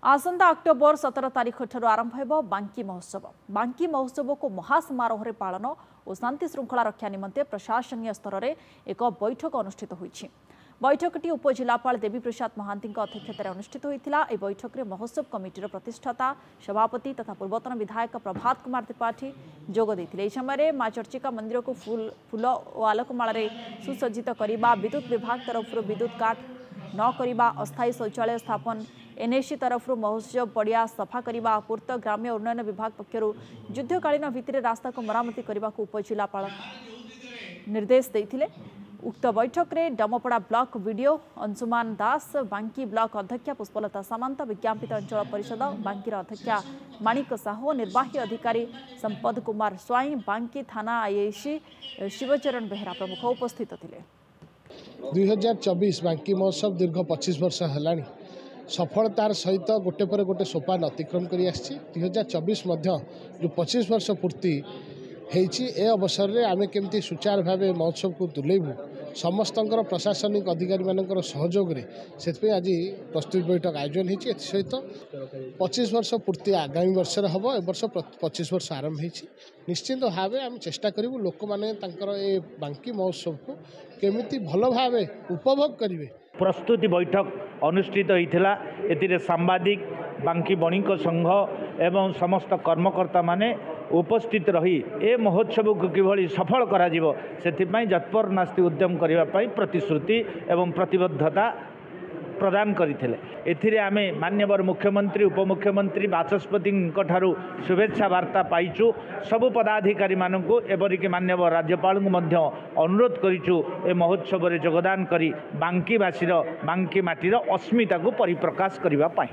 आसंता October 17 तारीख ठार आरंभ हो बांकी महोत्सव। बांकी महोत्सव को महासमारोह रे पालन और शांति श्रृंखला रक्षा निमंते प्रशासनीय स्तर में एक बैठक अनुष्ठित होईछि। बैठकटी उपजिलापाल देवी प्रसाद महांती अध्यक्षतार अनुष्ठित होता। यह बैठक में महोत्सव कमिटीर प्रतिष्ठाता सभापति तथा पूर्वतन विधायक प्रभात कुमार त्रिपाठी जोग देथिले। एही समय मां चर्चिका मंदिर को फूल और आलोकमाल सुसज्जित करने, विद्युत विभाग तरफ विद्युत काट न करने, अस्थायी शौचालय स्थापन, एनएसी तरफ महोत्सव पड़िया सफा करने, पूर्त ग्राम्य उन्नयन विभाग पक्षर युद्धकालीन भित्तिरे रास्ता को मरामती करने को उपजिलापाल निर्देश देथिले। उक्त बैठक में डमपड़ा ब्लॉक वीडियो अंशुमान दास, बांकी ब्लॉक अध्यक्षा पुष्पलता सामंत, विज्ञापित अंचल परिषद बांकीर अध्यक्षा माणिक साहू, निर्वाही अधिकारी संपद कुमार स्वाई, बांकी थाना आईआईसी शिवचरण बेहरा प्रमुख उपस्थित थे। 2024 बांकी महोत्सव दीर्घ 25 वर्ष है सफलतार सहित गोटे पर गोटे सोपान अतिक्रम कर 2024 जो 25 वर्ष पूर्ति होती ए अवसर में आम केमती सुचार भाव महोत्सव को तुलेबू समस्त प्रशासनिक अधिकारी मान सहयोग से आज प्रस्तुत बैठक आयोजन होती। सहित 25 वर्ष पूर्ति आगामी वर्ष हम ए वर्ष 25 वर्ष आरंभ होती। निश्चित भाव आम चेष्टा करूँ लोक मैंने बांकी महोत्सव को केमिति भल भाव उपभोग करेंगे। प्रस्तुति बैठक अनुष्ठित होता। ए सांबादिक बांकी बणिक संघ एवं समस्त कर्मकर्ता माने उपस्थित रही ए महोत्सव को किभली सफल करा जिवो सेथिपई जत्पर नास्ति उद्यम करने प्रतिश्रुति एवं प्रतिबद्धता प्रदान करथिले। एथिरे आमे मान्यवर मुख्यमंत्री उपमुख्यमंत्री बाचस्पति ठारू शुभेच्छा वार्ता पाइचु। सबु पदाधिकारी मानकु एवरिक मान्यवर राज्यपाल को मध्य अनुरोध करिचु ए महोत्सव रे योगदान करी बांकीवासीर बांकी माटीर अस्मिता को परिप्रकाश करबा पाई।